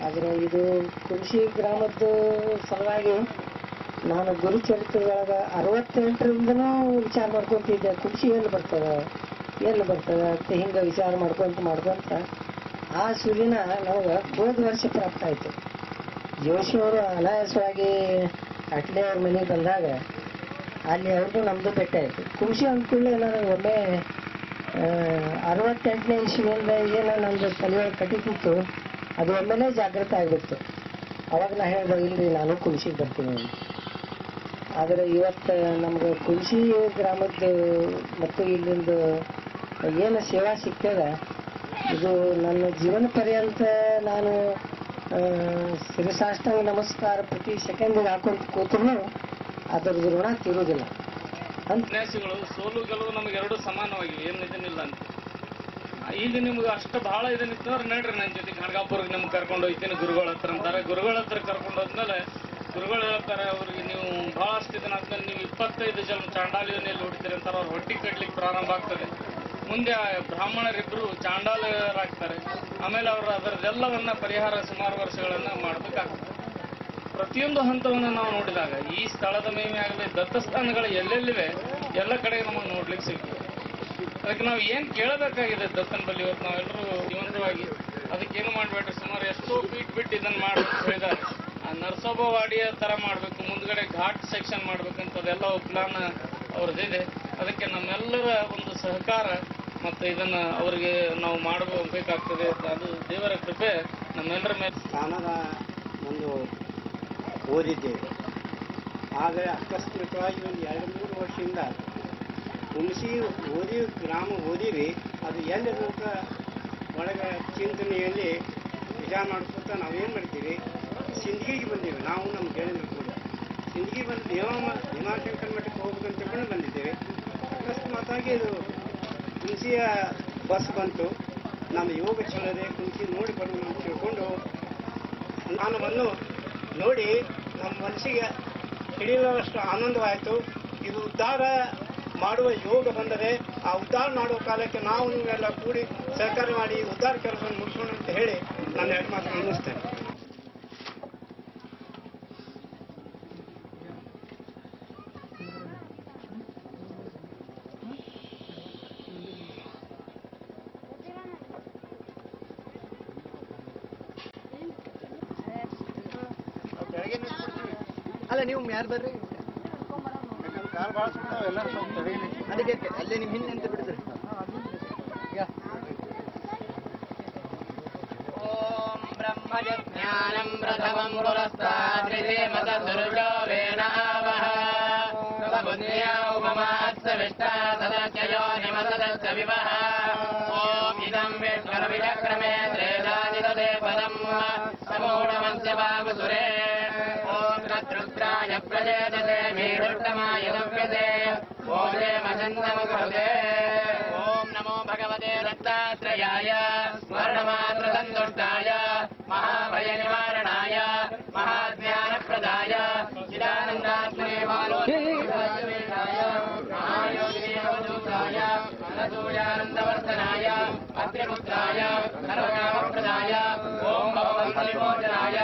ಆದರೆ ಇದು ಕುಂಸಿ ಗ್ರಾಮದ ಸಲುವಾಗಿ ನಾನು ಗುರುಚರಿತ್ರದೊಳಗೆ 68ರಿಂದನೂ ವಿಚಾರ ಮಾಡ್ಕೊತಿದ್ದೆ. ಕುಂಸಿ ಎಲ್ಲಿ ಬರ್ತದೆ ಅಂತ ಹಿಂಗೆ ವಿಚಾರ ಮಾಡ್ಕೊಂತ ಆ ಸುದಿನ ನಮಗೆ ಹೋದ ವರ್ಷ ಪ್ರಾಪ್ತ ಆಯಿತು. ಜೋಶಿಯವರು ಅನಾಯಾಸವಾಗಿ ಅಟ್ಲೆ ಅವ್ರ ಮನೆಗೆ ಬಂದಾಗ ಅಲ್ಲಿ ಅವ್ರಿಗೂ ನಮ್ಮದು ಭೇಟಿ ಆಯಿತು. ಕುಂಸಿ ಅಂದ್ಕೂಡಲೇ ನನಗೆ ಒಮ್ಮೆ 68ನೇ ಇಸ್ವಿಯಿಂದ ಏನು ನಮ್ಮದು ತಲೆಯೊಳಗೆ ಕಟ್ಟಿತ್ತು ಅದು ಒಮ್ಮೆಲೇ ಜಾಗೃತ ಆಗಿಬಿಡ್ತು. ಅವಾಗ ನಾ ಹೇಳಿದೆ ಇಲ್ರಿ ನಾನು ಕುಂಸಿಗೆ ಬರ್ತೀನಿ. ಆದರೆ ಇವತ್ತು ನಮ್ಗೆ ಕುಂಸಿ ಗ್ರಾಮದ್ದು ಮತ್ತು ಇಲ್ಲಿಂದ ಏನು ಸೇವಾ ಸಿಗ್ತದೆ ಇದು ನನ್ನ ಜೀವನ ಪರ್ಯಂತ ನಾನು ಶಿರಸಾಷ್ಟಾಂಗ ನಮಸ್ಕಾರ ಪ್ರತಿ ಸೆಕೆಂಡಿಗೆ ಹಾಕೊಂತ ಕೂತ್ರು ಅದರದ್ದು ಋಣ ತೀರುವುದಿಲ್ಲ. ಸನ್ಯಾಸಿಗಳು ಸೋಲು ಗೆಲುವು ನಮಗೆ ಎರಡು ಸಮಾನವಾಗಿ ಏನು ಇದನ್ನಿಲ್ಲ ಅಂತ. ಇಲ್ಲಿ ನಿಮ್ಗೆ ಅಷ್ಟು ಬಹಳ ಇದನ್ನಿತ್ತಂದ್ರೆ ನೋಡ್ರಿ ನನ್ನ ಜೊತೆ ಖಡ್ಗಾಪುರ್ಗೆ ನಿಮ್ಗೆ ಕರ್ಕೊಂಡು ಹೋಗ್ತೀನಿ ಗುರುಗಳ ಹತ್ರ ಅಂತಾರೆ. ಗುರುಗಳ ಹತ್ರ ಕರ್ಕೊಂಡು ಹೋದ್ಮೇಲೆ ಗುರುಗಳು ಹೇಳ್ತಾರೆ ಅವ್ರಿಗೆ ನೀವು ಬಹಳಷ್ಟು ದಿನ ಆದ್ಮೇಲೆ ನೀವು 25 ಜನ ಚಾಂಡಾಲಿಯಲ್ಲಿ ಹೊಡಿತೀರಿ ಅಂತಾರೆ. ಅವ್ರು ಹೊಟ್ಟಿ ಕಟ್ಲಿಕ್ಕೆ ಪ್ರಾರಂಭ ಆಗ್ತದೆ. ಮುಂದೆ ಬ್ರಾಹ್ಮಣರಿಬ್ಬರು ಚಾಂಡಾಲರಾಗ್ತಾರೆ. ಆಮೇಲೆ ಅವರು ಅದರದೆಲ್ಲವನ್ನ ಪರಿಹಾರ ಸುಮಾರು ವರ್ಷಗಳನ್ನ ಮಾಡಬೇಕಾಗ್ತದೆ. ಪ್ರತಿಯೊಂದು ಹಂತವನ್ನು ನಾವು ನೋಡಿದಾಗ ಈ ಸ್ಥಳದ ಮೇಮೆ ಆಗಲಿ ದತ್ತಸ್ಥಾನಗಳು ಎಲ್ಲೆಲ್ಲಿವೆ ಎಲ್ಲ ಕಡೆ ನಮಗೆ ನೋಡ್ಲಿಕ್ಕೆ ಸಿಗ್ತದೆ. ಅದಕ್ಕೆ ನಾವು ಏನು ಕೇಳಬೇಕಾಗಿದೆ ದತ್ತನ ಬಳಿ ಇವತ್ತು ನಾವೆಲ್ಲರೂ ಜೀವಂತವಾಗಿ ಅದಕ್ಕೇನು ಮಾಡಬೇಡ್ರಿ, ಸುಮಾರು ಎಷ್ಟೋ ಫೀಟ್ ಬಿಟ್ಟು ಇದನ್ನು ಮಾಡಬೇಕು ಹೇಳಿದ್ದಾರೆ. ಆ ನರಸೋಬವಾಡಿಯ ಥರ ಮಾಡಬೇಕು, ಮುಂದ್ಗಡೆ ಘಾಟ್ ಸೆಕ್ಷನ್ ಮಾಡ್ಬೇಕಂತದೆಲ್ಲ ಪ್ಲಾನ್ ಅವ್ರದ್ದಿದೆ. ಅದಕ್ಕೆ ನಮ್ಮೆಲ್ಲರ ಒಂದು ಸಹಕಾರ ಮತ್ತು ಇದನ್ನು ಅವರಿಗೆ ನಾವು ಮಾಡಬೇಕಾಗ್ತದೆ. ಅದು ದೇವರ ಕೃಪೆ ನಮ್ಮೆಲ್ಲರ ಮೇಲೆ. ಸ್ಥಾನದ ಒಂದು ಓದಿದ್ದೇವೆ. ಆದರೆ ಆಕಸ್ಮಿಕವಾಗಿ ಒಂದು 2-3 ವರ್ಷದಿಂದ ಕುಂಸಿ ಗ್ರಾಮ ಓದಿವಿ. ಅದು ಎಲ್ಲಿ ಅಂತ ಒಳಗೆ ಚಿಂತನೆಯಲ್ಲಿ ವಿಚಾರ ಮಾಡ್ಕೊತ ನಾವೇನು ಮಾಡ್ತೀವಿ, ಸಿಂದಗಿಗೆ ಬಂದೀವಿ. ನಾವು ನಮ್ಮ ಗೆಳೆಯರು ಕೂಡ ಸಿಂದಗಿ ಬಂದು ಭೀಮಾಶಂಕರ ಮಠಕ್ಕೆ ಹೋಗ್ಬೇಕಂತ ತಿಳ್ಕೊಂಡು ಬಂದಿದ್ದೇವೆ. ಅಕಸ್ಮಾತಾಗಿ ಇದು ಕುಂಸಿಯ ಬಸ್ ಬಂತು. ನಮ್ಮ ಯೋಗ ಚಲದೆ ಕುಂಸಿ ನೋಡಿ ಬರೋಣ ಅಂತ ತಿಳ್ಕೊಂಡು ನಾನು ನೋಡಿ ನಮ್ಮ ಮನಸ್ಸಿಗೆ ಹಿಡಿಯುವಷ್ಟು ಆನಂದವಾಯಿತು. ಇದು ಉದ್ಧಾರ ಮಾಡುವ ಯೋಗ ಬಂದರೆ ಆ ಉದ್ಧಾರ ಮಾಡುವ ಕಾಲಕ್ಕೆ ನಾವು ನೀವೆಲ್ಲ ಕೂಡಿ ಸಹಕಾರ ಮಾಡಿ ಉದ್ಧಾರ ಕೆಲಸವನ್ನು ಮುಗಿಸೋಣ ಅಂತ ಹೇಳಿ ನಾನು 2 ಮಾತು ಅನ್ನಿಸ್ತೇನೆ. ಅಲ್ಲ ನೀವು ಯಾರು ಬರ್ರಿ ಅದಕ್ಕೆ ಅಲ್ಲೇ ನಿಮ್ ಹಿಂದೆ ಅಂತ ಬಿಡಿದ್ರಿ. ಓಂ ಬ್ರಹ್ಮಜ್ಞಾನಂ ಪ್ರಥಮಂ ಪುರಸ್ತಾದ್ರಿದೇಮತದುರ್ಯೋವೇನ ಆವಹ ಸಮುದ್ರ್ಯ ಉಪಮಾತ್ಸವಿಷ್ಟಾ ಸದಸ್ಯಯೋ ನಿಮಸದಸ್ಯ ವಿವಹ. ಓಂ ಇದಂ ವಿಷ್ಣುರ್ವಿಚಕ್ರಮೇ ತ್ರೇದಾನಿದದೆ ಪದಂ ಸಮೂಢಮಸ್ಯ ಬಾಹುಸುರೇ. ಓಂ ತದ್ರುದ್ರಾಯ ಪ್ರಜೇದತೆ ಮೇರುತ್ತಮಾಯ ದವ್ಯತೆ ಓಜೇ ಮಸನ್ನಮಕೃತೆ. ಓಂ ನಮೋ ಭಗವತೆ ದತ್ತಾತ್ರೇಯಾಯ ಸ್ಮರಣಮಾತ್ರ ಸಂತುಷ್ಟಾಯ ಮಹಾಭಯ ನಿವಾರಣಾಯ ಮಹಾಜ್ಞಾನಪ್ರದಾಯ ಚಿದಾನಂದಾತ್ಮನೇ ಬಾಲೋದೇಶಾಯ ಮಹಾಯೋಗಿನೇ ಅವಧೂತಾಯ ಅನಸೂಯಾನಂದವರ್ಧನಾಯ ಅತ್ರಿಪುತ್ರಾಯ ಸರ್ವಕಾಮಪ್ರದಾಯ ಓಂ ಭವವಂತವಿಮೋಚನಾಯ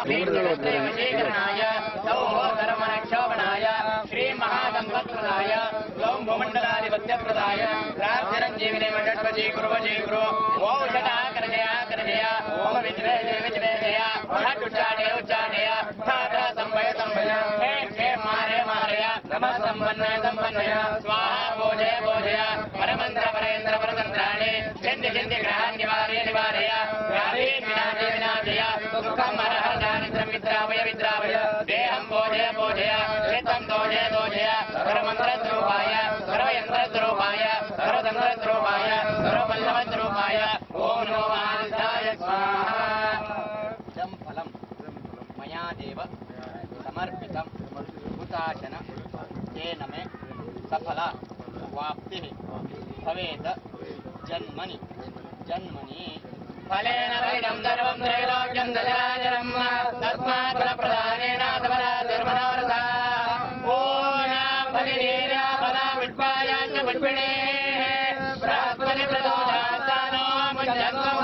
ವಶೀಕರಣಾಯ ಸೌಭೋಧರ್ಮನಕ್ಷೋಭಣಾಯ ಶ್ರೀ ಮಹಾಸಂಪತ್ಪ್ರದಾಯ ಓಂ ಭೂಮಂಡಲಾಧಿಪತ್ಯಪ್ರದಾಯ ರಾಜ್ಯರಂಜೀವಿನೇ ಷಟ್ಪದಿ ಗುರು ಓಷಧಾಕರಜಯ ಓಂ ವಿದ್ವೇಷಯ ಉಚ್ಚಾಟಯ ಧಾತ್ರ ಸಂಭಯ ಹೇ ಮಾರಯ ನಮಃ ಸಂಪನ್ನಯ ಸ್ವಾಹ ಭೋಜಯ ಪರಮಂತ್ರ ಪರೇಂದ್ರ ಪರತಂತ್ರಾಣಿ ಚಿಂತಿ ಗ್ರಹ ನಿವಾರಯ ವಿನಾಶಯ ಸುಖಂ ಹರಹ ದಾರಿದ್ರ್ಯಂ ವಿದ್ರಾವಯ ದೇಹಂ ಭೋಜಯ ಚಿತ್ತಂ ದೋಜಯ ಸರ್ವಮಂತ್ರದ್ರೂಪಾಯ ಸರ್ವಯಂತ್ರದ್ರೂಪಾಯ ಸರ್ವತಂತ್ರದ್ರೂಪಾಯ ಸರ್ವಪಲ್ಲವದ್ರೂಪಾಯ ಓಂ ನಮೋ ಮಹಾನಿಧಾಯ ಸ್ವಾಹ. ಇದಂ ಫಲಂ ಮಯಾ ದೇವ ಸಮರ್ಪಿತಂ ಹುತಾಶನ ತೇನ ಮೇ ಸಫಲ ವಾಪ್ತಿ ಭವೇತ್ ಜನ್ಮನಿ ಫಲೇನ ವೈದಂ ಸರ್ವಂ ತ್ರೈಲೋಕ್ಯಂ ದಶರಾಜರಂ ತಸ್ಮಾತ್ ಫಲಪ್ರದಾನೇನ ಸಮರಾತಿರ್ಮನೋರಥ. ಓಂ ಫಲಿನೀರ ಫಲ ವಿಟ್ಪಾಯ ಚ ವಿಟ್ಪಿಣೇ ಬೃಹಸ್ಪತಿ ಪ್ರದೋಷಾತ್ಸಾನೋ ಮುಜ್ಜಂಗಮ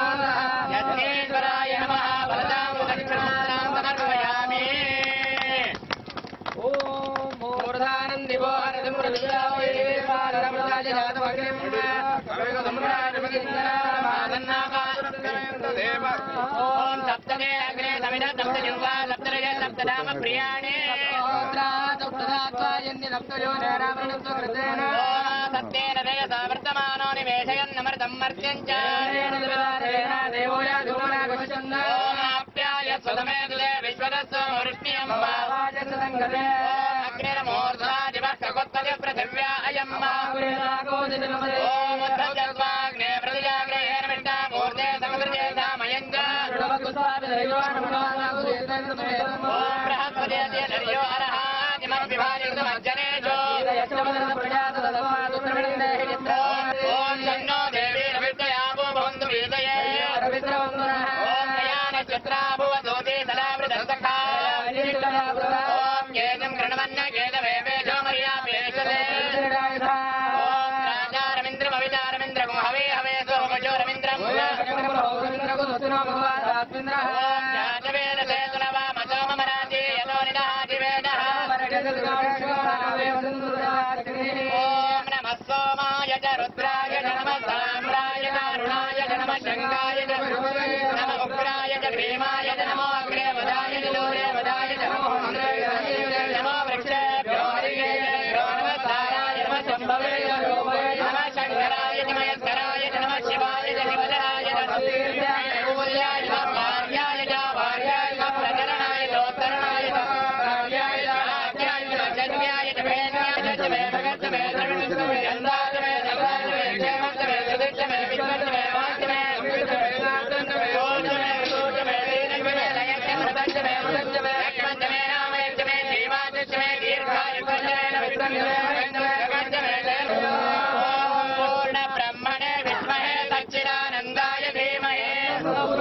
ಯಜ್ಞೇಶ್ವರಾಯ ನಮಃ ಫಲದಾಂ ओम सप्तमे अग्रे सविद सप्तजिह्वा सप्तरज सप्तनाम प्रियाणि सत्येन रजसा वर्तमानो निवेशयन्नमृतं मर्त्यञ्च ओमाप्याय स्वदमे दुदे विश्वदस्व वृष्ण्यम् अग्निर्मूर्धा दिवः ककुत्तज पृथिव्या अयम् ओम उद्धजस्वाग्ने प्रतिजाग्रहेर्मिष्टा मूर्ते समकृते धामयञ्च ओम बृहस्पतिर्य दर्यो अरः किमभिभाजितमज्जनेषु ओम जन्नो देवी रविद्रयावो भवन्तु वीतये ओम नयानक्षत्रा भुवतोति सदा वृधस्तखा ओम केदं कृण्वन्न केदवेवेशो मर्यापेशते ओम राजा रवीन्द्रमविता रवीन्द्रगुं हवे हवे सोमजो रवीन्द्रम् ओम जातवेदसे सुनवामसो ममराति यतो निदहाति वेदः ओम नमः सोमाय च रुद्राय च नमः साम्राय च अरुणाय च नमः शङ्काय च नमः उग्राय च भीमाय च नमो अग्रे वदाय च दूरे वदाय च नमो वृक्षेभ्यो हरिकेभ्यो नमः साराय नमः शम्भवे नमः शङ्कराय च मयस्कराय च नमः शिवाय च शिवधराय च सूर्याय च भार्याय च भार्याय च प्रकरणाय चोत्तरणाय च काव्याय च आख्याय च जन्याय च भेद्याय च मे भगत मे द्रविण मे गन्धाय मे सदाय मे क्षेमं मे सुदिच मे विश्वं मे वाक्य मे अमृत मे वेदांत मे ओज मे विशोच मे वेदं मे लयच मे मृतंच मे मृतंच मे लक्ष्मण मे रामच मे जीवाच मे दीर्घाय मे विक्रम मे गगन मे ओम पूर्ण ब्रह्मणे विद्महे सच्चिदानन्दाय धीमहि ओम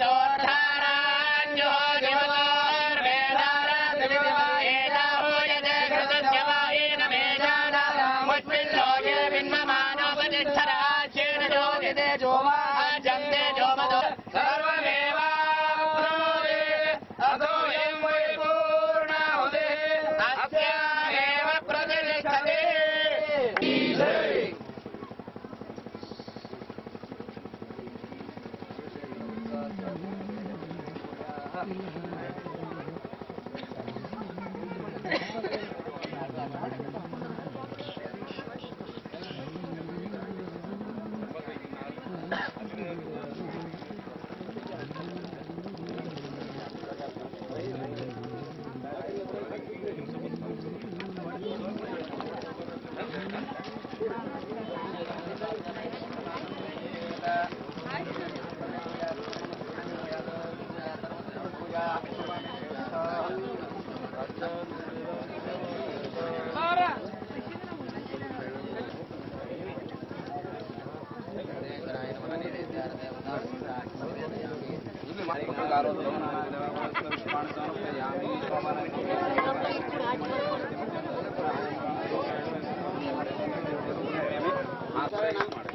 सोऽर्थाराञ्जो दिवसोर्वेदारान् एताहूयते कृतस्य वायेन मेधाना मुष्मिल्लोके बिन्ममानोपतिष्ठराज्येन ज्योतिते जोवा जन्ते जोमदो सर्वमेवाप्नोति अतोऽयं वै पूर्णाहुतिः अस्यामेव प्रतिष्ठते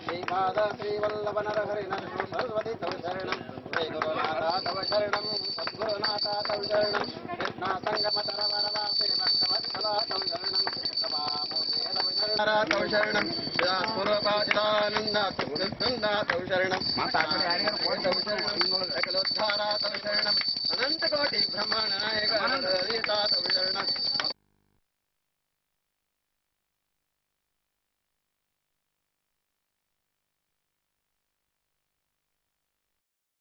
श्रीपाद श्रीवल्लभनरहरि नरसिंह सरस्वती तव शरणं जय गुरुनाथा तव शरणं सद्गुरुनाथा तव शरणं कृष्णा संगमतरवरवासे भक्तवत्सला तव शरणं प्रभामूर्ते तव शरणं तव शरणं पूर्वपादितानन्दा तव शरणं माता तव